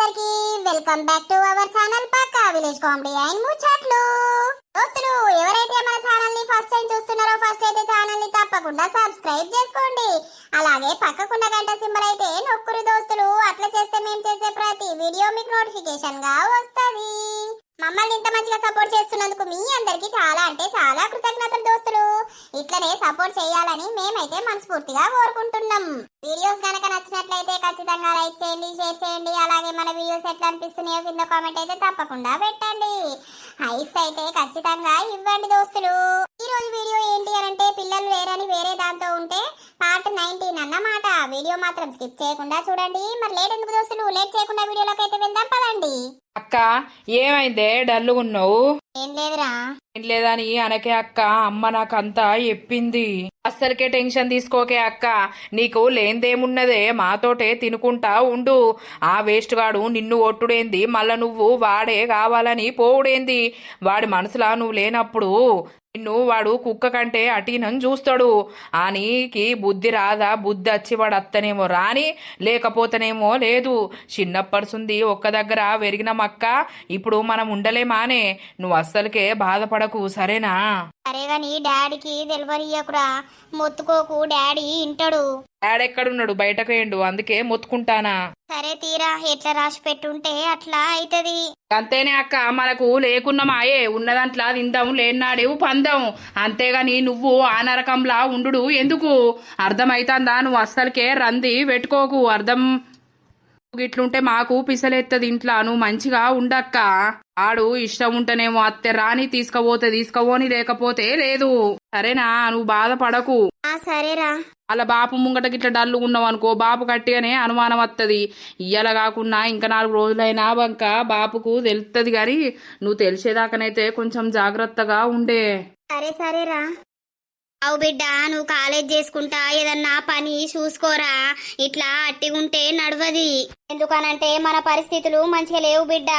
అందరికి welcome back to our channel పక్కా village comedy and ముచ్చట్లు. దోస్తులు ఎవరైతే మన ఛానల్ ని ఫస్ట్ టైం చూస్తున్నారో ఫస్ట్ అయితే ఛానల్ ని తప్పకుండా సబ్స్క్రైబ్ చేసుకోండి. అలాగే పక్కకున్న గంట సింబల్ అయితే నొక్కురు దోస్తులు. అట్లా చేస్తే మేము చేసే ప్రతి వీడియో మీకు నోటిఫికేషన్ గా వస్తది. మమ్మల్ని ఇంత మంచిగా సపోర్ట్ చేస్తున్నందుకు మీ అందరికి చాలా అంటే చాలా కృతజ్ఞతలు దోస్తులు. ఇట్లనే సపోర్ట్ చేయాలని మేమైతే మనస్ఫూర్తిగా కోరుకుంటున్నాం. వీడియోస్ కనుక నచ్చినట్లయితే ఖచ్చితంగా లైక్ చేయండి, షేర్ చేయండి. అలాగే మన వీడియోస్ ఎట్లా అనిపిస్తున్నాయో కింద కామెంట్ అయితే తప్పకుండా పెట్టండి. హైప్స్ అయితే ఖచ్చితంగా ఇవ్వండి దోస్తులు. ఈ రోజు వీడియో ఏంటి అంటే పిల్లలు వేరని వేరే దాంతో ఉంటే పార్ట్ 19 అన్నమాట. వీడియో మాత్రం స్కిప్ చేయకుండా చూడండి. మరి లేట్ ఎందుకు దోస్తులు, లేట్ చేయకుండా వీడియోలోకి అయితే వెళ్దాం పదండి. అక్క ఏమైందే డల్లుగున్నావు? ఏం లేదురా. ఏం లేదని అనకే అక్క, అమ్మ నాకంతా చెప్పింది. అస్సలకే టెన్షన్ తీసుకోకే అక్క, నీకు లేందేమున్నదే, మాతోటే తినుకుంటా ఉండు. ఆ వేస్ట్ గాడు నిన్ను ఒట్టుడేంది, మళ్ళా నువ్వు వాడే కావాలని పోవుడేంది. వాడి మనసులా నువ్వు లేనప్పుడు నిన్ను వాడు కుక్క కంటే అటీనని చూస్తాడు. ఆ నీకి బుద్ధి రాదా? బుద్ధి వచ్చి వాడు అత్తనేమో రాని, లేకపోతేనేమో లేదు. చిన్నప్పటిసుంది ఒక్క దగ్గర వెరిగిన మక్క, ఇప్పుడు మనం ఉండలేమానే. నువ్వు అస్సలకే బాధపడకు సరేనా? సరే గాని డాడీకి తెలియకురా, మొత్తుకోకు, డాడీ ఇంటాడు. డాడీ ఎక్కడున్నాడు? బయటకు వేయండు, అందుకే మొత్తుకుంటానా. సరే తీరా, ఎట్లా రాసి పెట్టుంటే అట్లా అయితది. అంతేనే అక్క, మనకు లేకున్న మాయే, ఉన్నదంట్లా తిందాం, లేనాడు పందాం. అంతేగాని నువ్వు ఆ నరకంలా ఉండు ఎందుకు? అర్థమైతుందా? నువ్వు అస్సలకే రంది పెట్టుకోకు. అర్థం ఇట్లుంటే మాకు పిసలెత్తది ఇంట్లో. నువ్వు మంచిగా ఉండక్క. ఆడు ఇష్టం ఉంటేనేమో అత్తే రాని తీసుకపోతే తీసుకోని, లేకపోతే లేదు. సరేనా? నువ్వు బాధపడకు. సరేరా. అలా బాపు ముంగట గిట్ల డల్లు ఉన్నావు అనుకో, బాపు గట్టిగానే అనుమానం వస్తుంది. ఇయ్యాల కాకుండా ఇంకా 4 రోజులైనా బంక బాపుకు తెలుస్తుంది. గాని నువ్వు తెలిసేదాకనైతే కొంచెం జాగ్రత్తగా ఉండే. సరేరా. అవు బిడ్డ, నువ్వు కాలేజ్ చేసుకుంటా ఏదన్నా పని చూసుకోరా. ఇట్లా అట్టిగుంటే నడవది. ఎందుకనంటే మన పరిస్థితులు మంచిగా లేవు బిడ్డ.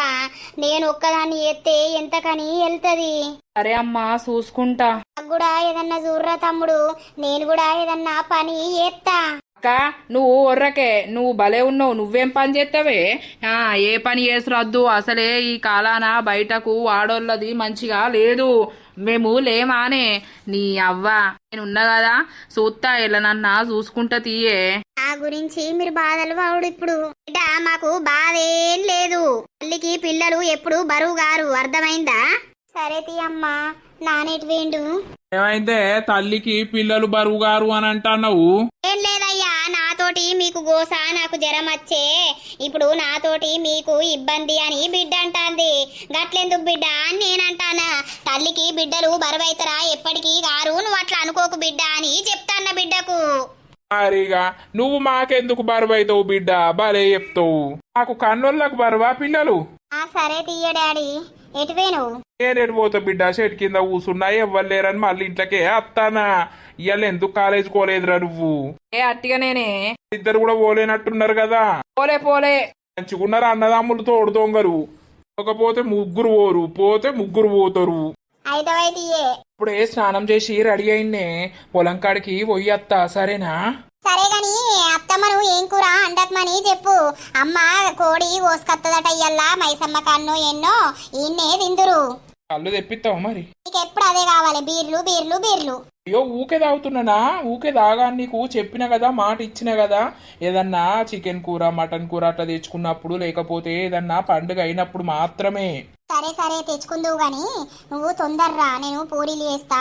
నేను ఒక్కదాన్ని ఎత్తే ఎంతకని వెళ్తది. సరే అమ్మా, చూసుకుంటా. నాకు కూడా ఏదన్నా చూర్రా తమ్ముడు, నేను కూడా ఏదన్నా పని ఎత్తా. అక్క నువ్వు ఒర్రకే, నువ్వు భలే ఉన్నావు. నువ్వేం పని చేస్తావే? ఏ పని చేసిరద్దు. అసలే ఈ కాలాన బయటకు వాడోళ్ళది మంచిగా లేదు. మేము లేమానే. నీ అవ్వ నేనున్నా కదా, చూస్తా ఎల్లనన్నా చూసుకుంటా తీయే. నా గురించి మీరు బాధలు వాడు. ఇప్పుడు బిడ్డ మాకు బాధ ఏం లేదు. తల్లికి పిల్లలు ఎప్పుడు బరువు గారు, అర్థమైందా? సరే తీయమ్మా. నానేటి వేండు. ఏమైందే తల్లికి పిల్లలు బరువు గారు అని అంటున్నావు? ఏం లేదయ్యా, నాతోటి మీకు గోస, నాకు జ్వరం వచ్చే, ఇప్పుడు నాతోటి మీకు ఇబ్బంది అని బిడ్డ అంటాంది. గట్లెందుకు బిడ్డ అని నేనంటానా. తల్లికి బిడ్డలు బరువైతరా ఎప్పటికీ గారు, నువ్వు అట్లా అనుకోకు బిడ్డ అని చెప్తాన్న బిడ్డకు. మరిగా నువ్వు మాకెందుకు బరువు అవుతావు బిడ్డ? భలే చెప్తావు. మాకు కన్నోళ్ళకు బరువా పిల్లలు? సరే తీయ డాడీ. ఎటువేను? నేనేటు పోతా బిడ్డ, చెట్టు కింద కూసున్నా ఎవ్వలేరని మళ్ళీ ఇంట్లోకే వస్తానా. ఇవాళ ఎందుకు కాలేజ్ పోలేదురా నువ్వు? అట్టిగా నేనే. ఇద్దరు కూడా పోలేనట్టున్నారు కదా. పోలే మంచిగున్నారు అన్నదమ్ములు తోడు దొంగరు. పోకపోతే ముగ్గురు పోరు, పోతే ముగ్గురు పోతారు. ఇప్పుడే స్నానం చేసి రెడీ అయిందే, పొలం కాడికి పోయత్తా. సరేనా? సరే గాని అత్తమ్మను ఏం కూర అండత్మని చెప్పు. అమ్మ కోడి కోసుకత్తదట ఇయ్యల్లా, మైసమ్మ కన్ను ఎన్నో ఈయన్నే తిందురు. కళ్ళు తెప్పిస్తావు మరి? నీకు ఎప్పుడు అదే కావాలి, బీర్లు బీర్లు బీర్లు. అయ్యో ఊకే తాగుతున్నానా? ఊకే తాగా నీకు చెప్పిన కదా, మాట ఇచ్చిన కదా. ఏదన్నా చికెన్ కూర, మటన్ కూర అట్లా తెచ్చుకున్నప్పుడు, లేకపోతే ఏదన్నా పండుగ అయినప్పుడు మాత్రమే. సరే తెచ్చుకుందువు గాని నువ్వు తొందర్రా. నేను పూరీలు చేస్తా,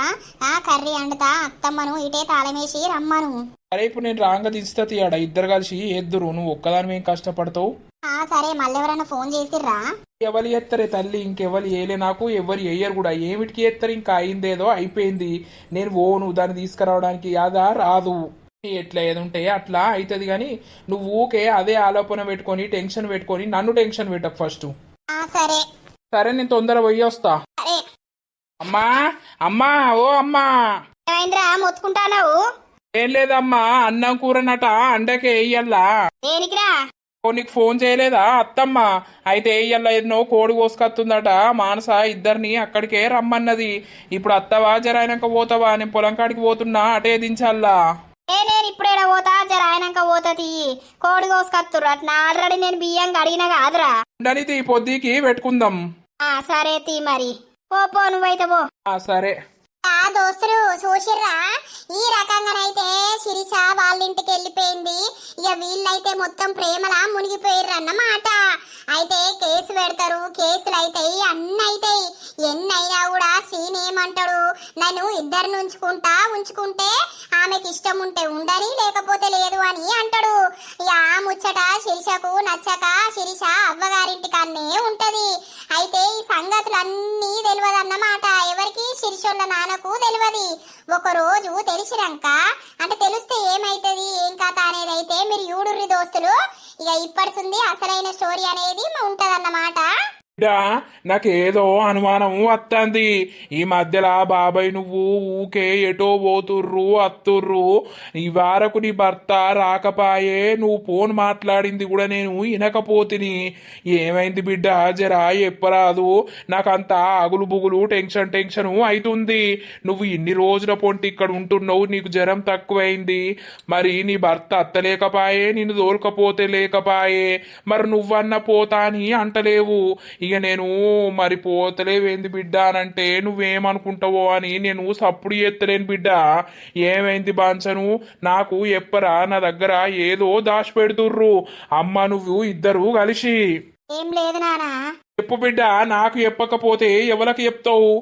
కర్రీ అండుతా. అత్తమ్మను ఇటే తాళమేసి రమ్మను. సరే ఇప్పుడు నేను రాంగ తీస్తా తీయడ, ఇద్దరు కలిసి ఎద్దురు. నువ్వు ఒక్కదాని ఏం కష్టపడతావు? సరే మళ్ళెవరన్నా ఫోన్ చేసిర్రా? ఎవరు చేస్తారే తల్లి, ఇంకెవరు చేయలే. నాకు ఎవరు వేయరు కూడా. ఏమిటికి చేస్తారు? ఇంకా అయిందేదో అయిపోయింది. నేను ఓను దాన్ని తీసుకురావడానికి అదా రాదు. ఎట్లా ఏది ఉంటే అట్లా అవుతుంది. కానీ నువ్వు ఊకే అదే ఆలోచన పెట్టుకొని టెన్షన్ పెట్టుకొని నన్ను టెన్షన్ పెట్టకు ఫస్ట్. సరే నేను తొందర పోయి వస్తా. అమ్మా అమ్మా, ఓ అమ్మా. మొత్తుకుంటావు? ఏం లేదమ్మా, అన్నం కూరనట అండకే వేయల్లా. దేనికిరా? నీకు ఫోన్ చేయలేదా అత్తమ్మ? అయితే ఇయ్యాల ఎన్నో కోడి కోసుకొస్తుందట. మానస ఇద్దరిని అక్కడికే రమ్మన్నది. ఇప్పుడు అత్తవా జరైనాక పోతావా? నేను పొలం కాడికి పోతున్నా, అటే దించల్లా. నేను నేను ఇప్పుడేడా పోతా జర ఆయనక పోతా తీయి కోడి కోసుకత్తురు అట్లా ఆల్రెడీ నేను బియ్యం కడిగినా కాదురా ఉండని పొద్దుకి పెట్టుకుందాం. సరే తీ మరి పో నువ్వైతే పో. సరే దోస్తులు చూసిర్రా ఈ రకంగానైతే శిరీష వాళ్ళ ఇంటికి వెళ్ళిపోయింది. ఇక వీళ్ళైతే మొత్తం ప్రేమలా మునిగిపోయారు అన్నమాట. అయితే కేసు పెడతారు, కేసులు అయితాయి, అన్ని అయితాయి. ఎన్నైనా కూడా శ్రీని ఏమంటాడు, నన్ను ఇద్దరిని ఉంచుకుంటే ఆమెకి ఇష్టం ఉంటే ఉండని లేకపోతే లేదు అని అంటాడు. ఇక ఆ ముచ్చట శిరీషకు నచ్చక శిరీష అవ్వగారింటికన్నే ఉంటది. అయితే ఈ సంగతులన్నీ తెలియదు అన్నమాట ఎవరికి, శిరీషోళ్ళ నాన్నకు తెలియదు. ఒక రోజు తెలిసినాక అంటే తెలిస్తే ఏమైతుంది ఏం కథ అనేది అయితే మీరు యూడుర్రి దోస్తులు. ఇక ఇప్పటిసుంది అసలైన స్టోరీ అనేది ఉంటదన్నమాట. నాకేదో అనుమానం వస్తుంది. ఈ మధ్యలో బాబాయ్ నువ్వు ఊకే ఎటో పోతుర్రు అత్తుర్రు, ఈ వారకు నీ భర్త రాకపాయే, నువ్వు ఫోన్ మాట్లాడింది కూడా నేను వినకపోతిని. ఏమైంది బిడ్డ జరా ఎప్పరాదు, నాకంతా అగులు బుగులు టెన్షన్ అవుతుంది. నువ్వు ఇన్ని రోజుల పొంటి ఇక్కడ ఉంటున్నావు, నీకు జ్వరం తక్కువైంది, మరి నీ భర్త అత్తలేకపాయే, నిన్ను దోలకపోతే లేకపాయే, మరి నువ్వన్న పోతా అని అంటలేవు. ఇక నేను మరి పోతలేవేంది బిడ్డ అనంటే నువ్వేమనుకుంటావో అని నేను సప్పుడు ఎత్తలేను బిడ్డ. ఏమైంది బాంచను, నాకు ఎప్పరా నా దగ్గర ఏదో దాచి పెడుతుర్రు అమ్మ నువ్వు ఇద్దరు కలిసి. ఏం లేదు నానా, చెప్పు బిడ్డ, నాకు చెప్పకపోతే ఎవరికి చెప్తావు?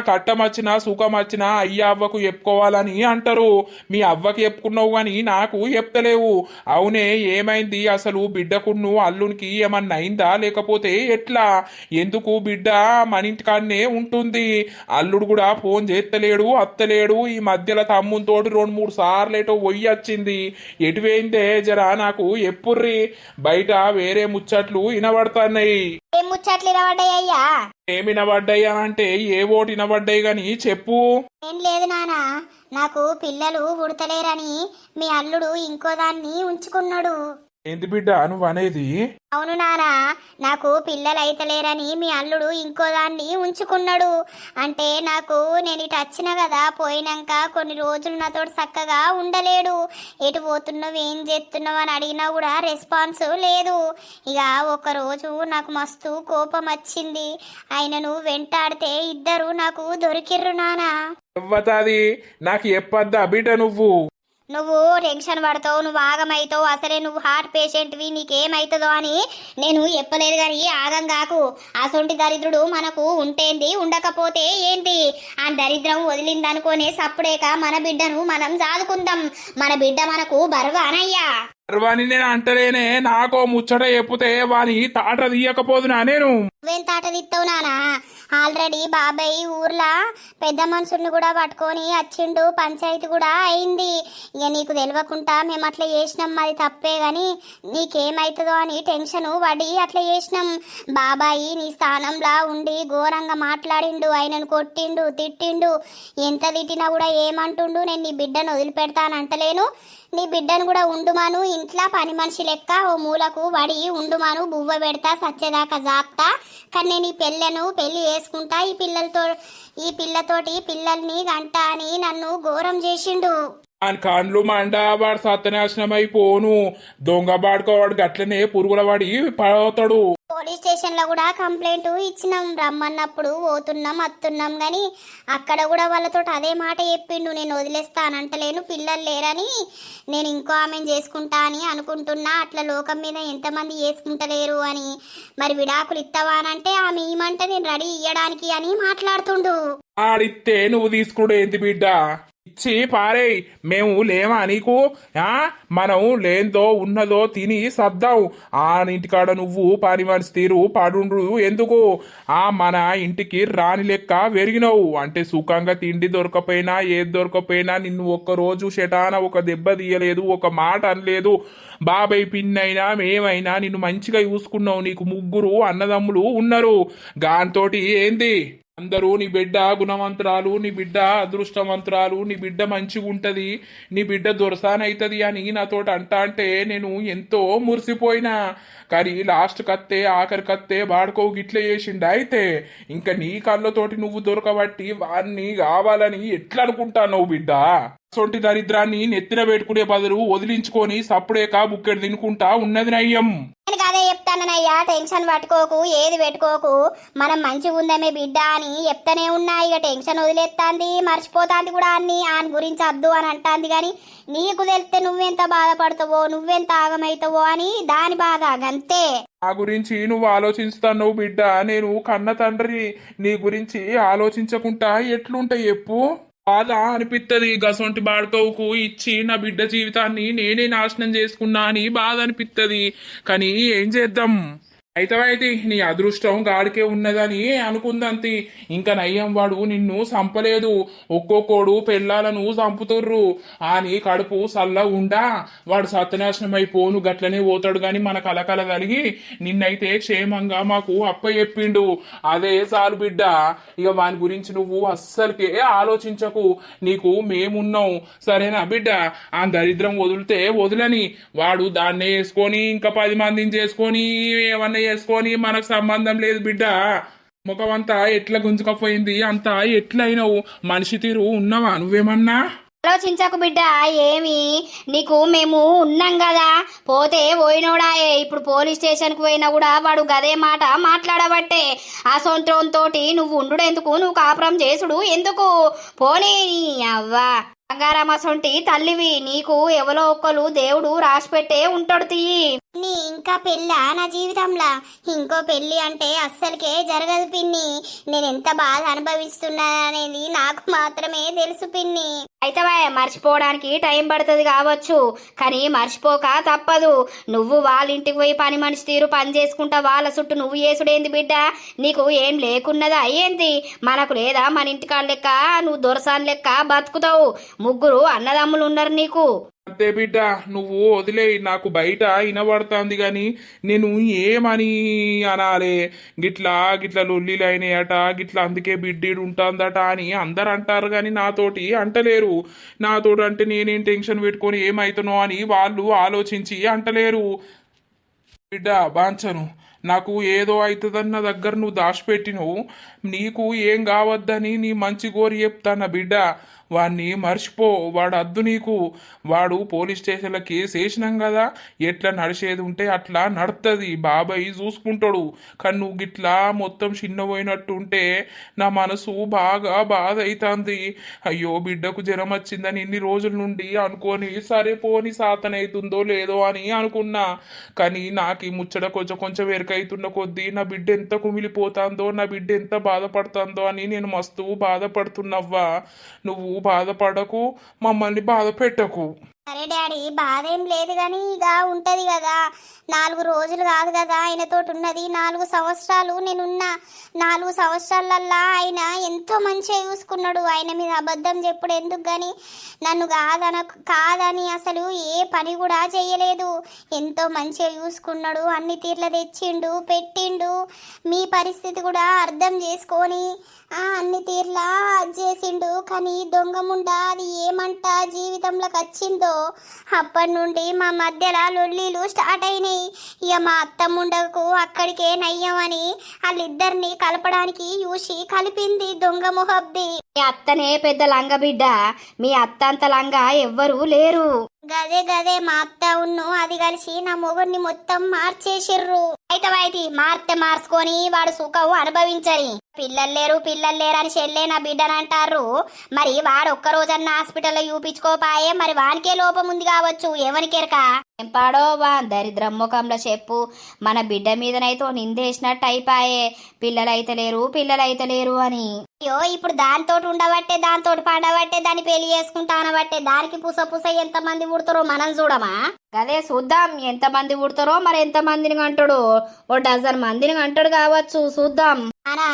కట్టం వచ్చినా సుఖం వచ్చినా అయ్య అవ్వకు చెప్పుకోవాలని అంటారు. మీ అవ్వకి చెప్పుకున్నావు గాని నాకు చెప్తలేవు. అవునే ఏమైంది అసలు? బిడ్డకు నువ్వు అల్లునికి ఏమన్నా అయిందా లేకపోతే ఎట్లా? ఎందుకు బిడ్డ మన ఇంటికాడనే ఉంటుంది, అల్లుడు కూడా ఫోన్ చేస్తలేడు అత్తలేడు. ఈ మధ్యలో తమ్ముతోటి 2-3 సార్లు ఏటో పోయి వచ్చింది. ఎటు పోయిందే జరా నాకు ఎప్పుర్రి, బయట వేరే ముచ్చట్లు వినబడుతున్నాయి. ఏం ముచ్చట్లు వినబడ్డాయ్యా? ఏమి వినబడ్డాయి అంటే ఏ ఓటు వినబడ్డాయి గాని చెప్పు. ఏం లేదు నానా, నాకు పిల్లలు పుడతలేరని మీ అల్లుడు ఇంకో దాన్ని ఉంచుకున్నాడు. ఏంది బిడ్డ నువ్వు అనేది? అవును నానా, నాకు పిల్లలు అయితలేరని మీ అల్లుడు ఇంకో దాన్ని ఉంచుకున్నాడు. అంటే నాకు నేను ఇటు వచ్చిన కదా, పోయినాక కొన్ని రోజులు నాతో చక్కగా ఉండలేడు. ఎటు పోతున్నావు ఏం చేస్తున్నావు అని అడిగినా కూడా రెస్పాన్స్ లేదు. ఇక ఒకరోజు నాకు మస్తు కోపం వచ్చింది. ఆయనను వెంటాడితే ఇద్దరు నాకు దొరికిర్రు నానా. ఇవ్వతాది నాకు చెప్పద్దా బిడ్డ? నువ్వు టెన్షన్ పడతావు, నువ్వు ఆగమైతావు, అసలే నువ్వు హార్ట్ పేషెంట్వి, నీకేమైతుందో అని నేను చెప్పలేదు. కానీ ఆగం కాకు. అసొంటి దరిద్రుడు మనకు ఉంటేంది ఉండకపోతే ఏంటి, ఆ దరిద్రం వదిలిందనుకోనే సప్పుడేక మన బిడ్డను మనం సాదుకుందాం. మన బిడ్డ మనకు బరువానయ్యా. అని నేను అంటలేనే, నాకో ముచ్చట చెప్పుతే వాని తాట తీయకపోదునా నేను? నువ్వేం తాట తీస్తావు నానా? ఆల్రెడీ బాబాయ్ ఊర్లో పెద్ద మనుషుల్ని కూడా పట్టుకొని వచ్చిండు, పంచాయతీ కూడా అయింది. ఇక నీకు తెలియకుండా మేము అట్లా చేసినాం, అది తప్పే గాని నీకేమైతుందో అని టెన్షన్ పడి అట్లా చేసినాం. బాబాయి నీ స్థానంలో ఉండి ఘోరంగా మాట్లాడిండు, ఆయనను కొట్టిండు తిట్టిండు. ఎంత తిట్టినా కూడా ఏమంటుండు, నేను నీ బిడ్డను వదిలిపెడతానంటలేను, నీ బిడ్డను కూడా ఉండుమాను ఇంట్లో పని మనిషి లెక్క ఓ మూలకు వడి ఉండుమాను, బువ్వ పెడతా సచ్చేదాకా జాప్తా, కానీ నేను ఈ పెళ్ళి చేసుకుంటా, ఈ పిల్లతోటి పిల్లల్ని గంట అని నన్ను ఘోరం చేసిండు. అని కాండ్లు మండ వాడు సత్యనాశనం అయిపోను, దొంగ బాడుకోవాడు గట్లనే పురుగుల వాడి పడవుతాడు. పోలీస్ స్టేషన్ లో కూడా కంప్లైంట్ ఇచ్చినాం, రమ్మన్నప్పుడు పోతున్నాం అత్తున్నాం గాని అక్కడ కూడా వాళ్ళతో అదే మాట చెప్పిండు, నేను వదిలేస్తానంటలేను, పిల్లలు లేరని, నేను ఇంకో ఆమెను చేసుకుంటా అని అనుకుంటున్నా, అట్లా లోకం మీద ఎంతమంది చేసుకుంటలేరు అని, మరి విడాకులు ఇస్తావానంటే ఆమె ఏమంటే నేను రెడీ ఇయ్యడానికి అని మాట్లాడుతుండు. ఆడితే నువ్వు తీసుకుడు ఏంటి బిడ్డ? ఇచ్చి పారేయ్, మేము లేమా నీకు? మనం లేందో ఉన్నదో తిని సర్దాం. ఇంటికాడ నువ్వు పని మనిషి తీరు పడుండ్రు ఎందుకు? మన ఇంటికి రాని లెక్క వెరిగినవు అంటే సుఖంగా తిండి దొరకపోయినా ఏది దొరకపోయినా నిన్ను ఒక్కరోజు షటాన ఒక దెబ్బ తీయలేదు, ఒక మాట అనలేదు. బాబాయ్ పిన్నైనా మేమైనా నిన్ను మంచిగా చూసుకున్నావు. నీకు 3 అన్నదమ్ములు ఉన్నారు. గాంతోటి ఏంది అందరూ నీ బిడ్డ గుణవంతురాలు, నీ బిడ్డ అదృష్టవంతురాలు, నీ బిడ్డ మంచిగా ఉంటది, నీ బిడ్డ దొరసానైతుంది అని నాతోటి అంటే నేను ఎంతో మురిసిపోయినా. కానీ లాస్ట్ కత్తే ఆఖరి కత్తే బాడుకో గిట్ల చేసిండు. అయితే ఇంకా నీ కళ్ళతోటి నువ్వు దొరకబట్టి వాడిని కావాలని ఎట్లా అనుకుంటావు బిడ్డ? సొంటి దరిద్రాన్ని నెత్తిన పెట్టుకునే బదులు వదిలించుకొని సప్పుడేక బుక్కెడు తినుకుంటా ఉన్నది నయ్యం. నేను అదే చెప్తానయ్యా, టెన్షన్ పట్టుకోకు, ఏది పెట్టుకోకు, మనం మంచిగా ఉందమే బిడ్డ అని చెప్తానే ఉన్నా. ఇక టెన్షన్ వదిలేస్తాంది, మర్చిపోతాంది కూడా అన్ని ఆయన గురించి వద్దు అని అంటాంది. కానీ నీకు తెలిస్తే నువ్వెంత బాధపడతావో, నువ్వెంత ఆగమవుతావో అని దాని బాధ గంతే. నా గురించి నువ్వు ఆలోచిస్తావు బిడ్డ, నేను కన్న తండ్రి, నీ గురించి ఆలోచించకుండా ఎట్లుంటాయి చెప్పు. బాధ అనిపిస్తుంది, గసొంటి బాడుకోవుకు ఇచ్చి నా బిడ్డ జీవితాన్ని నేనే నాశనం చేసుకున్నా అని బాధ అనిపిస్తుంది. కానీ ఏం చేద్దాం, అయితే నీ అదృష్టం గాడికే ఉన్నదని అనుకుందంతి. ఇంకా నయ్యం వాడు నిన్ను చంపలేదు, ఒక్కొక్కడు పెళ్ళాలను చంపుతుర్రు అని కడుపు సల్ల ఉండా వాడు సత్యనాశనం అయిపోను గట్లనే పోతాడు. గాని మన కలకల కలిగి నిన్నైతే క్షేమంగా మాకు అప్ప చెప్పిండు, అదే చాలు బిడ్డ. ఇక వాని గురించి నువ్వు అస్సలకే ఆలోచించకు, నీకు మేమున్నాం సరేనా బిడ్డ. ఆ దరిద్రం వదిలితే వదిలని, వాడు దాన్నే వేసుకొని ఇంకా 10 మందిని చేసుకొని ఏమన్నా చేసుకొని మనకు సంబంధం లేదు బిడ్డ. ముఖమంతా ఎట్లా గుంజుకపోయింది, అంతా ఎట్లయినావు, మనిషి తీరు ఉన్నావా నువ్వేమన్నా? ఆలోచించకు బిడ్డ, ఏమి నీకు మేము ఉన్నాం కదా, పోతే పోయినోడాయే. ఇప్పుడు పోలీస్ స్టేషన్కి పోయినా కూడా వాడు గదే మాట మాట్లాడబట్టే. ఆ సొంతంతోటి నువ్వు ఉండు ఎందుకు, నువ్వు కాపురం చేసుడు ఎందుకు, పోనీ అవ్వా బంగారమ్మ సొంటి తల్లివి, నీకు ఎవరో ఒక్కరు దేవుడు రాసిపెట్టే ఉంటాడు తీయి. నీ ఇంకా పెళ్ళా నా జీవితంలో, ఇంకో పెళ్ళి అంటే అస్సలకే జరగదు పిన్ని. నేను ఎంత బాధ అనుభవిస్తున్నా అనేది నాకు మాత్రమే తెలుసు పిన్ని. అయితే మర్చిపోవడానికి టైం పడుతుంది కావచ్చు, కానీ మర్చిపోక తప్పదు. నువ్వు వాళ్ళ ఇంటికి పోయి పని మనిషి తీరు పని చేసుకుంటా వాళ్ళ చుట్టూ నువ్వు చేసుడేంది బిడ్డ, నీకు ఏం లేకున్నదా అయ్యేంది? మనకు లేదా మన ఇంటికాడ లెక్క నువ్వు దొరసాన్ లెక్క బతుకుతావు. 3 అన్నదమ్ములు ఉన్నారు నీకు. అంతే బిడ్డ, నువ్వు వదిలేయి. నాకు బయట వినబడుతుంది గాని నేను ఏమని అనాలే, గిట్లా గిట్లా లొల్లిలు అయినాయట, గిట్లా అందుకే బిడ్డీడు ఉంటుందట అని అందరు అంటారు కానీ నాతోటి అంటలేరు. నాతోటి అంటే నేనేం టెన్షన్ పెట్టుకొని ఏమవుతానో అని వాళ్ళు ఆలోచించి అంటలేరు. బిడ్డ బాంచను, నాకు ఏదో అవుతుందని నా దగ్గర నువ్వు దాచిపెట్టినవు, నీకు ఏం కావద్దని నీ మంచి గోరి చెప్తాను బిడ్డ. వాడిని మర్చిపో, వాడు అద్దు నీకు. వాడు పోలీస్ స్టేషన్లో కేసు వేసినాం కదా, ఎట్లా నడిచేది ఉంటే అట్లా నడుతుంది, బాబాయ్ చూసుకుంటాడు. కానీ నువ్వు గిట్లా మొత్తం చిన్నపోయినట్టు ఉంటే నా మనసు బాగా బాధ అవుతుంది. అయ్యో బిడ్డకు జ్వరం వచ్చిందని ఇన్ని రోజుల నుండి అనుకొని సరే పోని సాతన అవుతుందో లేదో అని అనుకున్నా. కానీ నాకు ఈ ముచ్చట కొంచెం కొంచెం ఎరకైతున్న కొద్దీ నా బిడ్డ ఎంత కుమిలిపోతుందో, నా బిడ్డ ఎంత బాధపడుతుందో అని నేను మస్తు బాధపడుతున్నవ్వా. నువ్వు బాధపడకు, మమ్మల్ని బాధ పెట్టకు. సరే డాడీ, బాధ ఏం లేదు కానీ ఇక ఉంటది కదా, 4 రోజులు కాదు కదా ఆయనతోటి ఉన్నది, 4 సంవత్సరాలు నేనున్నా. 4 సంవత్సరాలల్లా ఆయన ఎంతో మంచిగా చూసుకున్నాడు. ఆయన మీద అబద్ధం చెప్పుడు ఎందుకు కానీ, నన్ను కాదని అసలు ఏ పని కూడా చేయలేదు. ఎంతో మంచిగా చూసుకున్నాడు, అన్ని తీర్ల తెచ్చిండు పెట్టిండు. మీ పరిస్థితి కూడా అర్థం చేసుకొని అన్ని తీర్లా చేసిండు. కానీ దొంగముండా అది ఏమంట జీవితంలోకి వచ్చిందో అప్పటి నుండి మా మధ్యలో లొల్లీలు స్టార్ట్ అయినాయి. ఇక మా అత్తముండకు అక్కడికే నయ్యం అని వాళ్ళిద్దరిని కలపడానికి చూసి కలిపింది దొంగ ముహబ్ది. మీ అత్తనే పెద్ద లంగ బిడ్డ, మీ అత్త అంత లంగ ఎవ్వరూ లేరు. గదే మా అత్త ఉన్ను అది కలిసి నా మొగుడిని మొత్తం మార్చేసిర్రు. అయితే మార్చుకొని వాడు సుఖం అనుభవించని. పిల్లలు లేరు అని చెల్లె నా బిడ్డని అంటారు. మరి వాడు ఒక్కరోజన్నా హాస్పిటల్లో చూపించుకోపాయే, మరి వానికే లోపం ఉంది కావచ్చు, ఎవరికెరక. ఏం పాడో దరిద్రం ముఖంలో చెప్పు, మన బిడ్డ మీదనైతే నిందేసినట్టు అయిపాయే, పిల్లలైతే లేరు అని. అయ్యో ఇప్పుడు దాంతో ఉండబట్టే, దాంతో పండబట్టే, దాన్ని పెళ్లి చేసుకుంటా అనబట్టే దానికి పుస ఎంతమంది పుడతారో మనం చూడమా? అదే చూద్దాం, ఎంతమంది పుడతారో మరి ఎంతమందిని అంటాడు, 1 డజన్ మందిని అంటాడు కావచ్చు, చూద్దాం.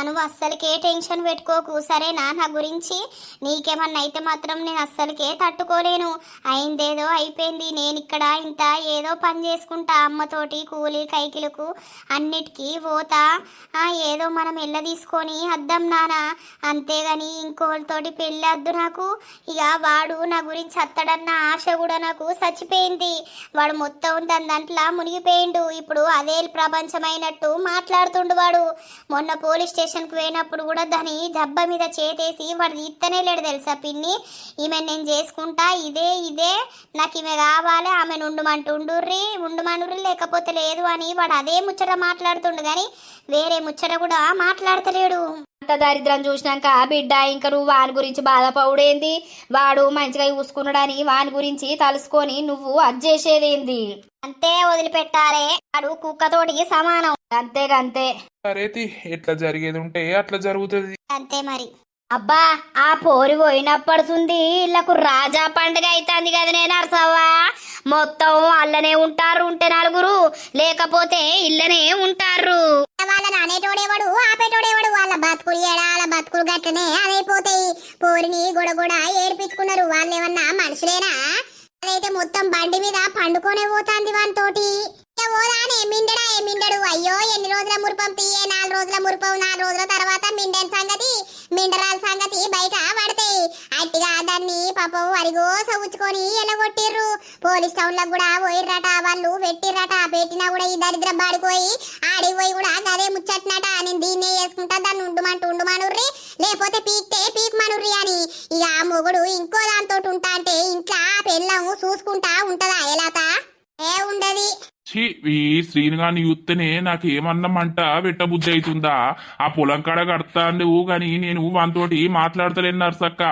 నువ్వు అస్సలకే టెన్షన్ పెట్టుకోకు సరేనా. నా గురించి నీకేమన్నా అయితే మాత్రం నేను అస్సలకే తట్టుకోలేను. అయిందేదో అయిపోయింది. నేను ఇక్కడ ఇంత ఏదో పని చేసుకుంటా, అమ్మతోటి కూలి కైకిలకు అన్నిటికీ పోతా. ఏదో మనం ఎల్ల తీసుకొని అద్దం నానా, అంతేగాని ఇంకోళ్ళతోటి పెళ్ళి వద్దు నాకు. ఇక వాడు నా గురించి అత్తడన్న ఆశ కూడా నాకు చచ్చిపోయింది. వాడు మొత్తం దాంట్లో మునిగిపోయిండు. ఇప్పుడు అదే ప్రపంచమైనట్టు మాట్లాడుతుండు వాడు. మొన్న పోలీస్ పోలీస్ స్టేషన్ కు పోయినప్పుడు కూడా దాని జబ్బ మీద చేతేసి వాడు తీత్తనే లేడు తెలుసా పిన్ని. ఈమె నేను చేసుకుంటా, ఇదే నాకు ఈమె కావాలి, ఆమె ఉండుమనుర్రి లేకపోతే లేదు అని వాడు అదే ముచ్చట మాట్లాడుతుండు కానీ వేరే ముచ్చట కూడా మాట్లాడతలేడు. అంత దరిద్రం చూసినాక బిడ్డ ఇంక నువ్వు వాని గురించి బాధపడుడేంది? వాడు మంచిగా చూసుకున్నాడని వాని గురించి తలుసుకొని నువ్వు అజ్జేసేదేంది? అంతే వదిలిపెట్టారే, వాడు కుక్కతోటి సమానం. అంతే సరేతి ఎట్లా జరిగేది ఉంటే అట్లా జరుగుతుంది. అంతే మరి. అబ్బా ఆ పోరి పోయినప్పడుతుంది ఇళ్ళకు రాజా పండుగ అవుతుంది కదా. నేను అరసవ్వా మొత్తం అల్లనే ఉంటారు, ఉంటే నలుగురు, లేకపోతే ఇళ్ళనే ఉంటారు. వాళ్ళని అనేటోడేవాడు ఆపేటోడేవాడు, వాళ్ళ బతుకులు వాళ్ళ బతుకులు గట్లనే అదైపోతాయి. పోరిని గొడగొడ ఏడిపించుకున్నారు. వాళ్ళు ఏమన్నా మనుషులేనా? అదైతే మొత్తం బండి మీద పండుకొనే పోతాంది వానితోటి. ఓదానే మిండడు. అయ్యో ఎన్ని రోజుల మురుపం తీయే, 4 రోజుల మురుపం, 4 రోజుల తర్వాత మిండరాల సంగతి బయట పడతాయి. అట్టిగా దాన్ని పాపం అరిగోస ఉచ్చుకొని ఎలగొట్టిర్రు. పోలీస్ టౌన్ లకు కూడా పోయిర్రట, వాళ్ళు పెట్టినా కూడా ఈ దరిద్రం బాడిపోయి ఆడిపోయి కూడా గదే ముచ్చట్నట. నేను దీన్నే చేసుకుంటా, దాన్ని ఉండుమనుర్రి లేకపోతే పీక్ మనుర్రి అని. ఇక ఆ మొగుడు ఇంకో దాంతో ఉంటా అంటే ఇంట్లో పెళ్ళం చూసుకుంటా ఉంటదా? ఎలాత ఉండది. ఈ శ్రీనుగాని చూస్తేనే నాకు ఏమన్నమంట పెట్టబుద్ధి అవుతుందా? ఆ పొలం కాడ కడతాండు గాని నేను వానితోటి మాట్లాడతలేను నర్సక్క,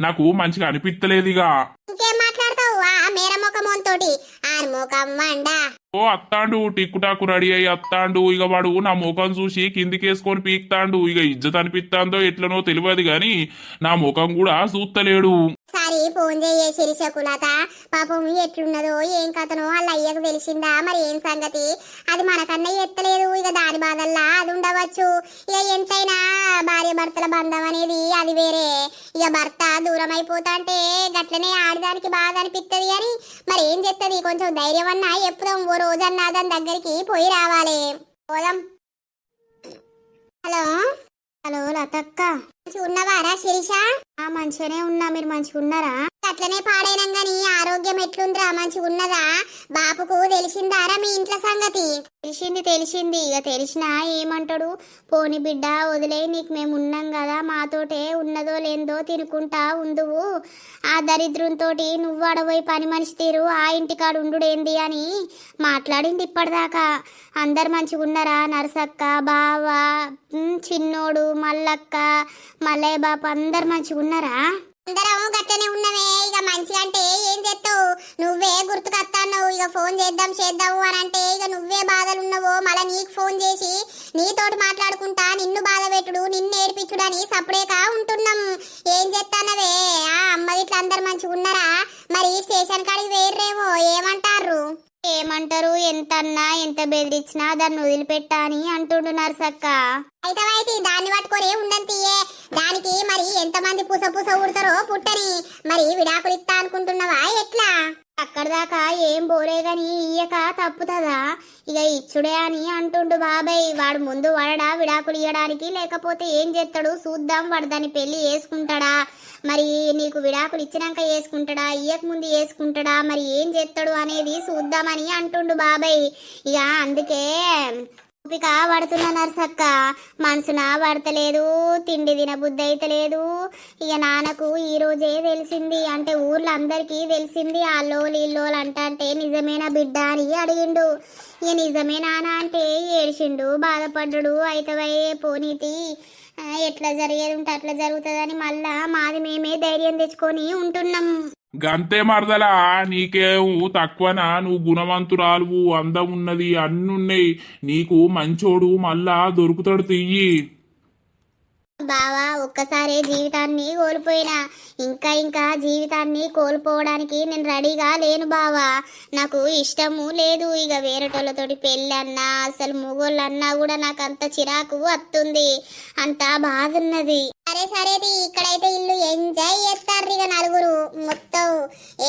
నాకు మంచిగా అనిపిస్తలేదుగా. ఇంకేం మాట్లాడతావు ఆ మేరమొఖంతోటి? ఆర్మోకం మండా ఓ అత్తాండు టిక్కుటాకు రెడీ అయ్యి అత్తాండు. ఇక వాడు నా ముఖం చూసి కిందికేసుకొని పీక్తాండు. ఇక ఇజ్జత్ అనిపిస్తాందో ఎట్లనో తెలియదు గాని నా ముఖం కూడా చూస్తలేడు. సరే ఫోన్ చేయ శిరీషకులత, పాపం ఎట్లున్నదో ఏం కథనో వాళ్ళ అయ్యకు తెలిసిందా మరి ఏం సంగతి? అది మనకన్నా ఎత్తలేదు. ఇక దాని బాధల్లా అది ఉండవచ్చు. ఇక ఎంతైనా భార్య భర్తల బంధం అనేది అది వేరే. ఇక భర్త దూరం అయిపోతా అంటే గట్లనే ఆడదానికి బాధ అనిపిస్తుంది అని మరి ఏం చెప్తుంది? కొంచెం ధైర్యం అన్నా ఎప్పుదాం, ఓ రోజన్నా దాని దగ్గరికి పోయి రావాలి. పోదాం. హలో లతక్క, మంచిగా ఉన్నవారా శిరీష? మంచిగానే ఉన్నా, మీరు మంచిగా ఉన్నారా? అట్లనే పాడైనాం గాని ఆరోగ్యం ఎట్లుందిరా? మంచిగా ఉన్నదా? బాపుకు తెలిసిందారా మీ ఇంట్లో సంగతి? తెలిసింది. ఇక తెలిసినా ఏమంటాడు? పోని బిడ్డ వదిలే, నీకు మేము ఉన్నాం కదా, మాతోటే ఉన్నదో లేదో తినుకుంటా ఉందువు. ఆ దరిద్రంతో నువ్వు అడపోయి పని మనిషి తీరు ఆ ఇంటికాడు ఉండుడేంది అని మాట్లాడింది ఇప్పటిదాకా. అందరు మంచిగా ఉన్నారా? నరసక్క, బావ, చిన్నోడు, మల్లక్క, మల్లయ్య బాపు అందరు మంచిగా ఉన్నారా? అందరం గట్లనే ఉన్నవే. ఇక మంచిగా అంటే ఏం చేస్తావు? నువ్వే గుర్తుకొస్తావు. ఇక ఫోన్ చేద్దాము అని అంటే ఇక నువ్వే బాధలు ఉన్నావో మళ్ళీ నీకు ఫోన్ చేసి నీతోటి మాట్లాడుకుంటా నిన్ను బాధ పెట్టుడు, నిన్ను ఏడిపించుడు అని సపరేగా ఉంటున్నాం. ఏం చేస్తానవే? అమ్మది ఇట్లా అందరు మంచిగా ఉన్నారా? మరి స్టేషన్ కాడికి వేర్రేమో ఏమంటారు? ఎంత బెదిరించినా దాన్ని వదిలిపెట్టా అని అంటుండు నర్సక్క. అయితే దాన్ని పట్టుకొని ఉండంతియే. దానికి మరి ఎంతమంది పూస ఊడతారో పుట్టని. మరి విడాకులు ఇస్తా అనుకుంటున్నావా ఎట్లా? అక్కడిదాకా ఏం పోలే గాని ఇయ్యక తప్పుతుందా? ఇక ఇచ్చుడే అని అంటుండు బాబాయ్. వాడు ముందు వాడడా విడాకులు ఇయ్యడానికి, లేకపోతే ఏం చేస్తాడు చూద్దాం. వాడు దాన్ని పెళ్లి చేసుకుంటాడా, మరి నీకు విడాకులు ఇచ్చినాక చేసుకుంటాడా, ఇయ్యక ముందు చేసుకుంటాడా, మరి ఏం చేస్తాడు అనేది చూద్దామని అంటుండు బాబాయ్. ఇక అందుకే ఓపిక పడుతున్నా నర్సక్క. మనసున పడతలేదు, తిండి తిన బుద్ధి అయితే లేదు. ఇక నాన్నకు ఈ రోజే తెలిసింది, అంటే ఊర్లో అందరికీ తెలిసింది. అల్లోలు అంటే నిజమేనా బిడ్డ అని అడిగిండు. ఇక నిజమే నాన్న అంటే ఏడిచిండు, బాధపడ్డాడు. అయితే పోనీతి, ఎట్లా జరిగేది ఉంటే అట్లా జరుగుతుందని మళ్ళా మాది మేమే ధైర్యం తెచ్చుకొని ఉంటున్నాం. గంతే మరదలా, నీకేమో తక్కువనా? నువ్వు గుణవంతురాలువు, అందం ఉన్నది, అన్నున్నాయి. నీకు మంచోడు మళ్ళా దొరుకుతాడు తియ్యి. బావా ఒక్కసారే జీవితాన్ని కోల్పోయినా, ఇంకా జీవితాన్ని కోల్పోవడానికి నేను రెడీగా లేను బావా. నాకు ఇష్టము లేదు. ఇక వేరేటోళ్ళతోటి పెళ్ళి అన్నా, అసలు మొగోళ్ళన్నా కూడా నాకు అంత చిరాకు వస్తుంది, అంత బాధ ఉన్నది. సరేది ఇక్కడైతే ఇల్లు ఎంజాయ్ చేస్తారు. ఇక నలుగురు మొత్తం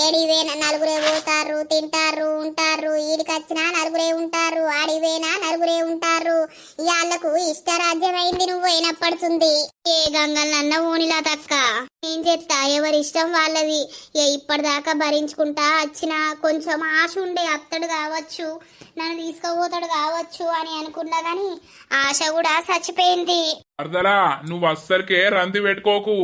ఏడివేనా నలుగురే పోతారు, తింటారు, ఉంటారు. ఈడికి వచ్చినా నలుగురే ఉంటారు, ఆడివేనా నలుగురే ఉంటారు. వాళ్ళకు ఇష్టరాజ్యమైంది నువ్వు అయినప్పడుతుంది. ఏ గంగలన్న ఊనిలా తక్క ఏం చెప్తా, ఎవరి ఇష్టం వాళ్ళది. ఇప్పటిదాకా భరించుకుంటా వచ్చిన కొంచెం ఆశ ఉండే, అత్తడు కావచ్చు, నన్ను తీసుకుపోతాడు కావచ్చు అని అనుకున్నా గాని ఆశ కూడా చచ్చిపోయింది. అర్దలా నువ్వు అస్సలకే రంది పెట్టుకోకు.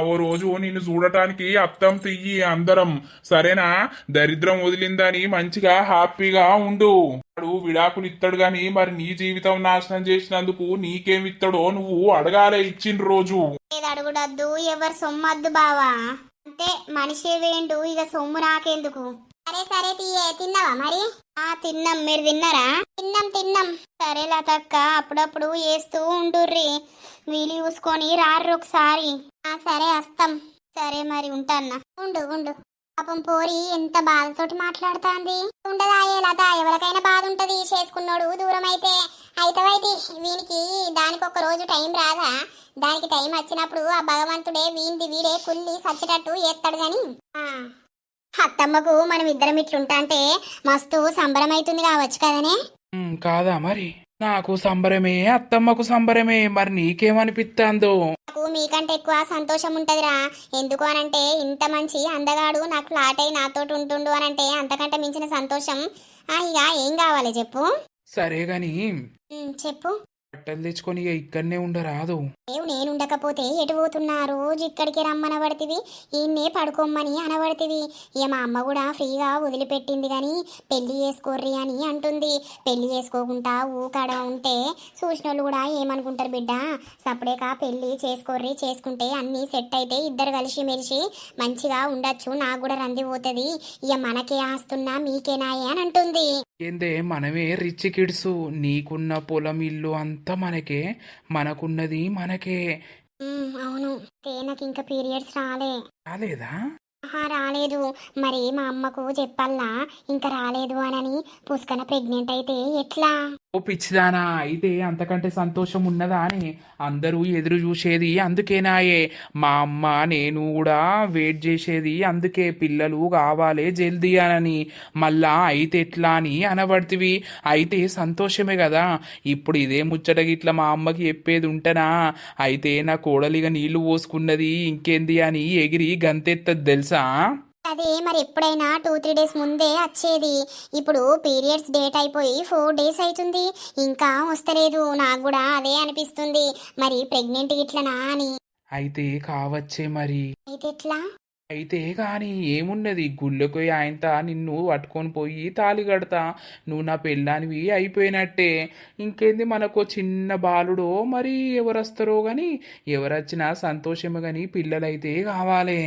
ఓ రోజు నిన్ను చూడటానికి అత్తం తియ్యి అందరం, సరేనా? దరిద్రం వదిలిందని మంచిగా హ్యాపీగా ఉండు. వాడు విడాకులు ఇస్తాడు గాని మరి నీ జీవితం నాశనం చేసినందుకు నీకేమిస్తాడో నువ్వు అడగాలే ఇచ్చిన రోజు. ఏది అడుగుడద్దు, ఎవరు సొమ్మద్దు బావా. అంతే, మనిషి వేండు, ఇక సొమ్ము నాకెందుకు. సరే సరే తీయే, తిన్నావా మరి? తిన్నాం, మీరు తిన్నారా? తిన్నాం. సరే లతక్క, అప్పుడప్పుడు వేస్తూ ఉండుర్రి, వీలు చూసుకొని రారు ఒకసారి. సరే వస్తాం. సరే మరి ఉంటాన్నా. ఉండు. పాపం పోరి ఎంత బాధతోటి మాట్లాడుతాంది. ఉండదా లత, ఎవరికైనా బాధ ఉంటది, చేసుకున్నాడు దూరం అయితే. వీనికి దానికి ఒక రోజు టైం రాదా? దానికి టైం వచ్చినప్పుడు ఆ భగవంతుడే వీడే కుల్లి సచ్చేటట్టు చేస్తాడు గాని. అత్తమ్మకు మనం ఇద్దరం ఇట్లుంటా అంటే మస్తు సంబరం అవుతుంది కావచ్చు కదనే? కాదా మరి? నాకు సంబరమే, అత్తమ్మకు సంబరమే. మరి నీకేమనిపిస్తాందో? నాకు మీకంటే ఎక్కువ సంతోషం ఉంటదిరా. ఎందుకు అనంటే ఇంత మంచి అందగాడు నాకు ఫ్లాట్ అయి నాతోటి ఉంటుండు అనంటే అంతకంటే మించిన సంతోషం ఇక ఏం కావాలి చెప్పు. సరే గాని చెప్పు. బట్టలు తెచ్చుకొని ఇక ఇక్కడనే ఉండరాదు? నేను ఉండకపోతే ఎటు పోతున్నా? రోజు ఇక్కడికి రమ్మనబడితివి, ఈయన్నే పడుకోమ్మని అనబడితివి. ఇక మా అమ్మ కూడా ఫ్రీగా వదిలిపెట్టింది కానీ పెళ్లి చేసుకోర్రి అని అంటుంది. పెళ్లి చేసుకోకుండా ఊకాడ ఉంటే చూసినోళ్ళు కూడా ఏమనుకుంటారు బిడ్డ, సపరేగా పెళ్లి చేసుకోర్రి, చేసుకుంటే అన్నీ సెట్ అయితే ఇద్దరు కలిసి మెలిసి మంచిగా ఉండొచ్చు, నాకు కూడా రంది పోతుంది, ఇక మనకే ఆస్తున్నా మీకేనాయే అని అంటుంది. ఏందే, మనమే రిచ్ కిడ్స్, నీకున్న పొలం ఇల్లు అంతా మనకే, మనకున్నది మనకే. అవును, నాకు ఇంకా పీరియడ్స్ రాలేదా? రాలేదు. మరి మా అమ్మకు చెప్పల్లా ఇంకా రాలేదు అనని, పుష్కన ప్రెగ్నెంట్ అయితే ఎట్లా? ఓ పిచ్చిదానా, అయితే అంతకంటే సంతోషం ఉన్నదా అని అందరూ ఎదురు చూసేది అందుకేనాయే. మా అమ్మ నేను కూడా వెయిట్ చేసేది అందుకే, పిల్లలు కావాలి జల్దీ అనని. మళ్ళా అయితే ఎట్లా అని అనబడితివి. అయితే సంతోషమే కదా. ఇప్పుడు ఇదే ముచ్చట గిట్లా మా అమ్మకి చెప్పేది ఉంటనా? అయితే నా కోడలిగా నీళ్లు పోసుకున్నది ఇంకేంది అని ఎగిరి గంతెత్తది తెలుసా? అదే మరి ఎప్పుడైనా 2-3 డేస్ ముందే వచ్చేది. ఇప్పుడు పీరియడ్స్ డేట్ అయిపోయి 4 డేస్ అవుతుంది, ఇంకా వస్తలేదు. నాకు కూడా అదే అనిపిస్తుంది, మరి ప్రెగ్నెంట్ ఇట్లనా అని. అయితే కావచ్చే మరి. అయితే ఎట్లా? అయితే కాని ఏమున్నది, గుళ్ళకు ఆయనత నిన్ను పట్టుకొని పోయి తాళి కడతా, నువ్వు నా పెళ్ళానివి అయిపోయినట్టే. ఇంకేంది, మనకు చిన్న బాలుడో మరి ఎవరొస్తారో గాని, ఎవరొచ్చినా సంతోషమే గాని పిల్లలైతే కావాలి.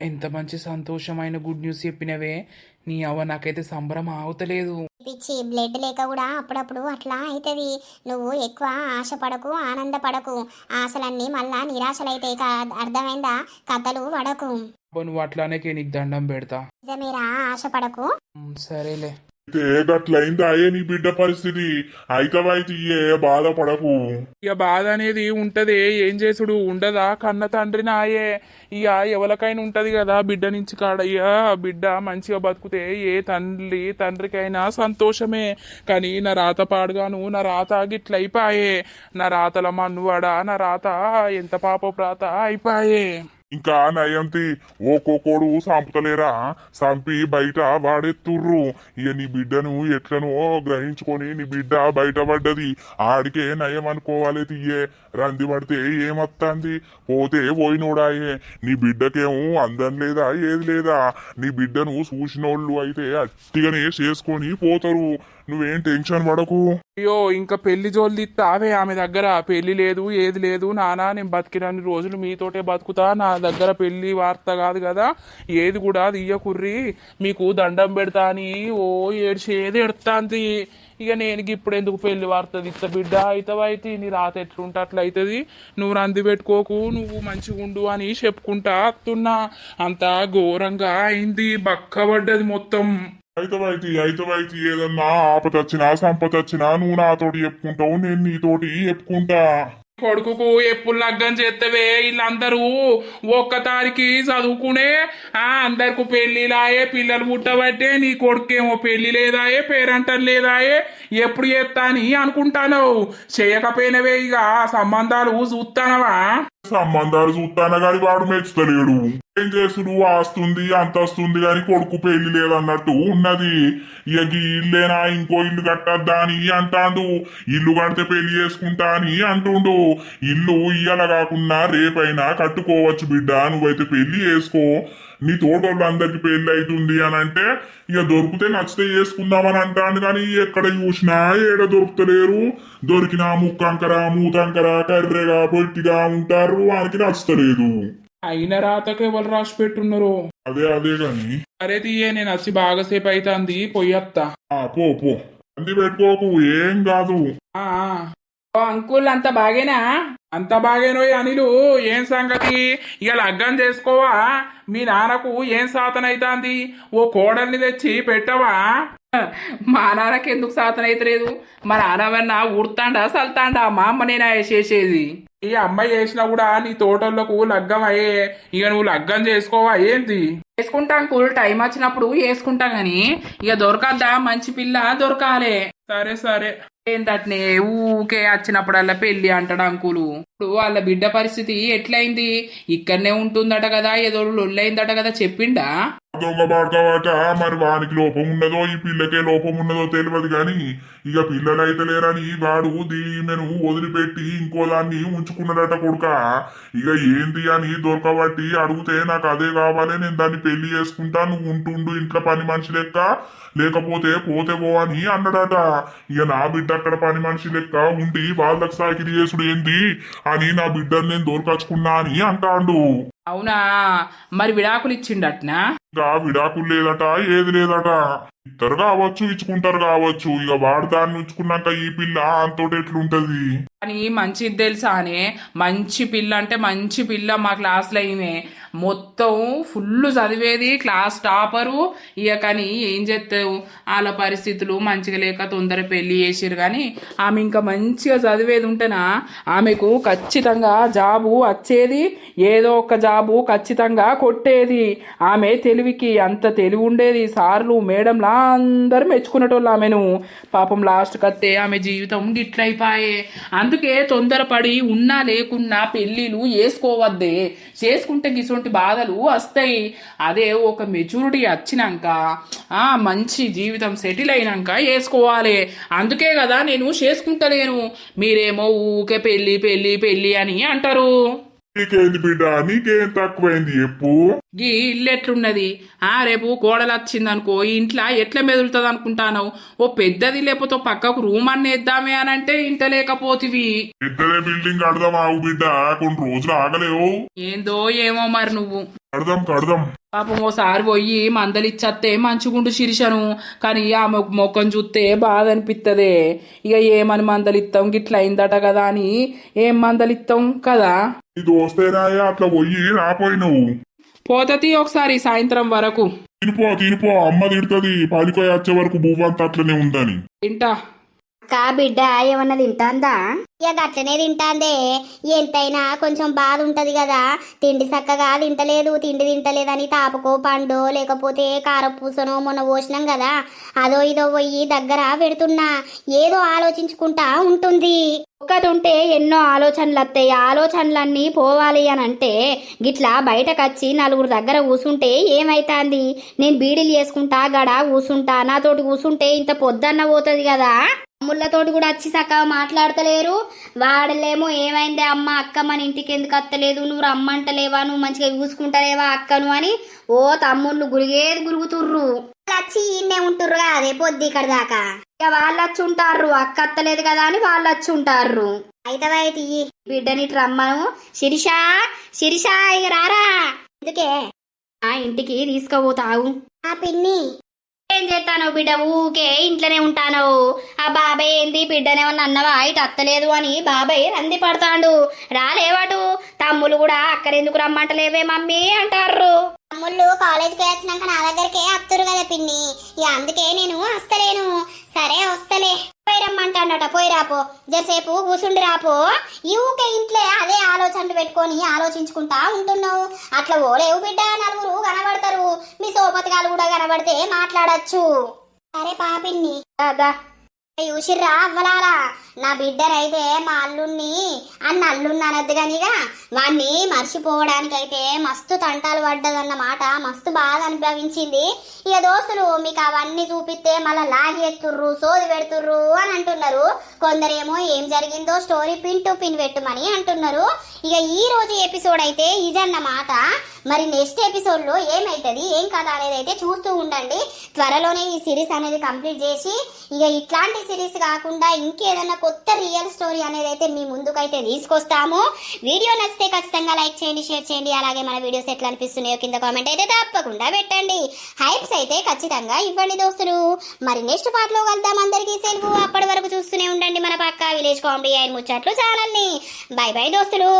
ఎంత మంచి సంతోషమైన గుడ్ న్యూస్ చెప్పినవే. నీ అవ్వ, నాకైతే సంబరం ఆగుతలేదు. పిచ్చి, బ్లడ్ లేక కూడా అప్పుడప్పుడు అట్లా అవుతుంది. నువ్వు ఎక్కువ ఆశపడకు, ఆనందపడకు. ఆశలన్నీ మళ్ళా నిరాశలైతే అర్థమైందా? కథలు పడకు. నువ్వు అట్లానే నీకు దండం పెడతా. నిజమేరా, ఆశపడకు. సరేలే. అయితే గట్లయిందా నీ బిడ్డ పరిస్థితి? అయితవైతే బాధపడకు. ఇక బాధ అనేది ఉంటది, ఏం చేసుడు ఉండదా? కన్న తండ్రి నాయే, ఇక ఎవరికైనా ఉంటది కదా బిడ్డ నుంచి కాడ. ఇక బిడ్డ మంచిగా బతుకుతే ఏ తండ్రికైనా సంతోషమే. కానీ నా రాత పాడుగాను, నా రాత గిట్లయిపాయే. నా రాతల మన్నువాడా, నా రాత ఎంత పాప రాత అయిపాయే. ఇంకా నయంతి ఓ కోకోడు సంపుతలేరా? సంపి బయట వాడెత్తుర్రు. ఇక నీ బిడ్డను ఎట్లనో గ్రహించుకొని నీ బిడ్డ బయటపడ్డది. ఆడికే నయం అనుకోవాలి. తీయే రంది పడితే ఏమత్తంది? పోతే పోయినోడాయే. నీ బిడ్డకేమో అందం లేదా, ఏది లేదా? నీ బిడ్డను చూసినోళ్ళు అయితే అట్టిగానే చేసుకొని పోతారు. నువ్వేం టెన్షన్ పడకు. అయ్యో, ఇంకా పెళ్లి జోలు తావే ఆమె దగ్గర. పెళ్లి లేదు, ఏది లేదు నానా, నేను బతికినన్ని రోజులు మీతోటే బతుకుతా, నా దగ్గర పెళ్లి వార్త కాదు కదా, ఏది కూడా తీయకుర్రి, మీకు దండం పెడతా అని ఓ ఏడ్చేది ఎడతాంది. ఇక నేను ఇప్పుడు ఎందుకు పెళ్లి వార్త ఇత్త బిడ్డ, అయితే నీ రాత ఎట్లుంటే అట్లా అవుతుంది, నువ్వు రంది పెట్టుకోకు, నువ్వు మంచిగా ఉండు అని చెప్పుకుంటా అత్తున్నా. అంత ఘోరంగా అయింది, బక్కబడ్డది మొత్తం. అయితవైతే ఏదన్నా ఆపతొచ్చినా సంపతొచ్చినా నువ్వు నాతోటి చెప్పుకుంటావు, నేను నీతోటి చెప్పుకుంటా. కొడుకుకు ఎప్పుడు లగ్గం చేస్తవే? వీళ్ళందరూ ఒక్కతారికి చదువుకునే అందరికి పెళ్లిలాయే, పిల్లలు పుట్టబట్టే. నీ కొడుకేమో పెళ్లి లేదాయే, పేరంటలు లేదాయే, ఎప్పుడు చేస్తా అని అనుకుంటాను. చేయకపోయినవే ఇక సంబంధాలు చూస్తానవా? సంబంధాలు చూస్తాన గాని వాడు మెచ్చుతలేడు. ఏం చేసుడు, ఆస్తుంది అంతస్తుంది గాని కొడుకు పెళ్లి లేదన్నట్టు ఉన్నది. ఇక ఇల్లేనా ఇంకో ఇల్లు కట్టద్దా అని అంటాండు. ఇల్లు కడితే పెళ్లి చేసుకుంటా అని అంటుండు. ఇల్లు ఇయ్యాల కాకుండా రేపైనా కట్టుకోవచ్చు బిడ్డ, నువ్వైతే పెళ్లి చేసుకో, నీ తోటోళ్ళందరికి పెళ్లి అవుతుంది అని అంటే ఇక దొరికితే నచ్చితే చేసుకుందామని అంటాను. కానీ ఎక్కడ చూసినా ఏడ దొరుకుతలేరు. దొరికినా ముక్కంకర మూతంకర కర్రెగా పొట్టిగా ఉంటారు, వానికి నచ్చతలేదు. అయిన రాతకు ఎవరు రాసి పెట్టున్నారు? అదే గాని సరే తీయే, నేను వచ్చి బాగాసేపు అవుతుంది, పొయ్యత్తా. పో అంది పెట్టుకోకు, ఏం కాదు. ఆ, ఓ అంకుల్ అంత బాగేనా? అంత బాగేనోయ్ అనిలు, ఏం సంగతి? ఇక లగ్గం చేసుకోవా? మీ నాన్నకు ఏం సాతనైతాంది? ఓ కోడల్ని తెచ్చి పెట్టవా? మా నాన్నకి ఎందుకు సాధన అయితలేదు? మా నాన్నవన్నా ఉడతాండా సల్తాండా? మా అమ్మ నేనా చేసేది? ఈ అమ్మాయి చేసినా కూడా నీ తోటలకు లగ్గం అయ్యే, ఇక నువ్వు లగ్గం చేసుకోవా ఏంది? వేసుకుంటా అంకుల్, టైం వచ్చినప్పుడు వేసుకుంటా గాని ఇక దొరకద్దా? మంచి పిల్ల దొరకాలే. సరే సరే. ఏంటట్నే ఊకే వచ్చినప్పుడల్లా పెళ్లి అంటాడు అంకులు. ఇప్పుడు వాళ్ళ బిడ్డ పరిస్థితి ఎట్లయింది? ఇక్కడనే ఉంటుందట కదా, ఏదో లొల్లైందట కదా, చెప్పిండా? దొంగ పడతావట, మరి వానికి లోపం ఉన్నదో ఈ పిల్లకే లోపం ఉన్నదో తెలియదు గాని ఇక పిల్లలైతే లేరని వాడు ఈమెను వదిలిపెట్టి ఇంకో దాన్ని ఉంచుకున్నాడట కొడుక. ఇక ఏంది అని దొరకబట్టి అడిగితే నాకు అదే కావాలి, నేను దాన్ని పెళ్లి చేసుకుంటా, నువ్వు ఉంటుండు ఇంట్లో పని మనిషి లెక్క, లేకపోతే పోతే పో అని అన్నాడట. ఇక నా బిడ్డ అక్కడ పని మనిషి లెక్క ఉండి వాళ్ళకి సాకిరి చేసుడు ఏంది అని నా బిడ్డను నేను దొరకచ్చుకున్నా అని అంటాడు. అవునా? మరి విడాకులు ఇచ్చిండట్నా? ఇంకా విడాకులు లేదట, ఏది లేదట. ఇద్దరు కావచ్చు, ఇచ్చుకుంటారు కావచ్చు. ఇక వాడు దాన్ని ఉంచుకున్నాక ఈ పిల్ల అంతోటి ఎట్లుంటది? కానీ మంచిది తెలుసా అనే, మంచి పిల్ల అంటే మంచి పిల్ల. మా క్లాస్లో ఈమె మొత్తం ఫుల్ చదివేది, క్లాస్ టాపరు. ఇక కానీ ఏం చేస్తావు, వాళ్ళ పరిస్థితులు మంచిగా లేక తొందర పెళ్లి చేసిరు. కానీ ఆమె ఇంకా మంచిగా చదివేది ఉంటేనా ఆమెకు ఖచ్చితంగా జాబు వచ్చేది, ఏదో ఒక జాబు ఖచ్చితంగా కొట్టేది. ఆమె తెలివికి అంత తెలివి ఉండేది. సార్లు మేడంలా అందరూ మెచ్చుకునేటోళ్ళు ఆమెను. పాపం లాస్ట్ కత్తే ఆమె జీవితం గిట్లయిపాయే. అందుకే తొందరపడి ఉన్నా లేకున్నా పెళ్ళిళ్ళు చేసుకోవద్దే. చేసుకుంటే గిసొంటి బాధలు వస్తాయి. అదే ఒక మెచ్యూరిటీ వచ్చినాక, మంచి జీవితం సెటిల్ అయినాక వేసుకోవాలి. అందుకే కదా నేను చేసుకుంటలేను. మీరేమో ఊకే పెళ్ళి పెళ్ళి పెళ్ళి అని అంటారు. నీకేంది బిడ్డ, నీకేం తక్కువైంది చెప్పు. గీ ఇల్లు ఎట్లున్నది? రేపు కోడలు వచ్చిందనుకో, ఇంట్లో ఎట్లా మెదులుతుంది అనుకుంటాను? ఓ పెద్దది లేకపోతే పక్కకు రూమ్ అన్న వేద్దామే అని అంటే ఇంత లేకపోతివి. పెద్దదే బిల్డింగ్ కడదాం ఆవు బిడ్డ, కొన్ని రోజులు ఆగలేవు. ఏందో ఏమో మరి నువ్వు. కడదాం. పాపం ఓసారి పోయి మందలిచ్చత్తే మంచిగుండు శిరిషను. కానీ ఆమె మొక్కం చూస్తే బాధ అనిపిస్తుంది. ఇక ఏమని మందలిస్తాం, గిట్ల అయిందట కదా అని ఏం మందలిస్తాం కదా. నీ దోస్తేనాయా అట్లా పోయి రాపోయినవు. పోతతి ఒకసారి సాయంత్రం వరకు. తినిపో, అమ్మ తిడుతుంది పాలికోయ వచ్చే వరకు భూవంత అట్లనే ఉందని. తింటా. కా బిడ్డ ఏమన్నా తింటాందా? ఇక గట్లనే తింటాందే. ఎంతైనా కొంచెం బాధ ఉంటది కదా, తిండి చక్కగా తింటలేదని తాపకో పండో లేకపోతే కారపూసనో మొన్న పోసినాం కదా, అదో ఇదో పోయి దగ్గర పెడుతున్నా, ఏదో ఆలోచించుకుంటా ఉంటుంది. ఒక్కతుంటే ఎన్నో ఆలోచనలు వస్తాయి. ఆలోచనలన్నీ పోవాలి అని అంటే గిట్లా బయటకొచ్చి నలుగురు దగ్గర కూసుంటే ఏమైతాంది? నేను బీడీలు చేసుకుంటా గడ కూసుంటా, నాతోటి కూసుంటే ఇంత పొద్దన్న పోతుంది కదా. అమ్ముళ్ళతోటి కూడా వచ్చి చక్కగా మాట్లాడతలేరు. వాడలేమో ఏమైంది అమ్మ అక్క మన ఇంటికి ఎందుకు వస్తలేదు, నువ్వు రమ్మంటలేవా, నువ్వు మంచిగా చూసుకుంటలేవా అక్కను అని ఓ తమ్ముళ్ళు గురుగుతుర్రు. వచ్చి ఈయనే ఉంటుర్రు అదే పొద్దు ఇక్కడ దాకా. ఇక వాళ్ళు వచ్చి ఉంటారు, అక్క అత్తలేదు కదా అని వాళ్ళు వచ్చి ఉంటారు. అయితే బిడ్డని రమ్మను. శిరిషా ఇక రారా. ఎందుకే ఆ ఇంటికి తీసుకుపోతావు. ఆ పిన్ని ఏం చేస్తాను బిడ్డ, ఊకే ఇంట్లోనే ఉంటాను. ఆ బాబాయ్ ఏంది బిడ్డనేమన్నా అన్నవా ఇటు అత్తలేదు అని బాబాయ్ రంది పడతాడు. రాలేవాటు తమ్ములు కూడా అక్కడెందుకు రమ్మంటలేవే మమ్మీ అంటారు. తమ్ముళ్ళు కాలేజ్కి వచ్చినాక నా దగ్గరికే వస్తురు కదా పిన్ని, ఇక అందుకే నేను వస్తలేను. సరే వస్తలే, పోయి రమ్మంటాడట. పోయి రాపో, జరసేపు కూసుండి రాపో. ఈ ఊకే ఇంట్లో అదే ఆలోచనలు పెట్టుకొని ఆలోచించుకుంటా ఉంటున్నావు. అట్లా ఓలేవు బిడ్డ, నలుగురు కనబడతారు, మీ సోపతిగాలు కూడా కనబడితే మాట్లాడచ్చు. సరే పాపిన్ని. దాదా చూసిర్రా అవ్వలారా నా బిడ్డనైతే మా అల్లుణ్ణి అల్లుణ్ణి అనద్దు కానిగా వాణ్ణి మర్చిపోవడానికైతే మస్తు తంటాలు పడ్డదన్నమాట. మస్తు బాధ అనుభవించింది. ఇక దోస్తులు మీకు అవన్నీ చూపిస్తే మళ్ళీ లాగి ఎత్తుర్రు సోది పెడుతుర్రు అని అంటున్నారు. కొందరేమో ఏం జరిగిందో స్టోరీ పిన్ టు పిన్ పెట్టుమని అంటున్నారు. ఇక ఈ రోజు ఎపిసోడ్ అయితే ఇదన్నమాట. మరి నెక్స్ట్ ఎపిసోడ్ లో ఏమైతుంది ఏం కథ అనేది అయితే చూస్తూ ఉండండి. త్వరలోనే ఈ సిరీస్ అనేది కంప్లీట్ చేసి ఇక ఇట్లాంటి సిరీస్ కాకుండా ఇంకేదైనా కొత్త రియల్ స్టోరీ అనేది అయితే మీ ముందుకైతే తీసుకొస్తాము. వీడియో నచ్చితే ఖచ్చితంగా లైక్ చేయండి, షేర్ చేయండి. అలాగే మన వీడియోస్ ఎట్లా అనిపిస్తున్నాయో కింద కామెంట్ అయితే తప్పకుండా పెట్టండి. హైప్స్ అయితే ఖచ్చితంగా ఇవ్వండి దోస్తులు. మరి నెక్స్ట్ పార్ట్ లో కలుద్దాం. అందరికీ సెలవు. అప్పటి వరకు చూస్తూనే ఉండండి మన పక్కా విలేజ్ కామెడీ అండ్ ముచ్చట్లు ఛానల్ ని. బై బై దోస్తులు.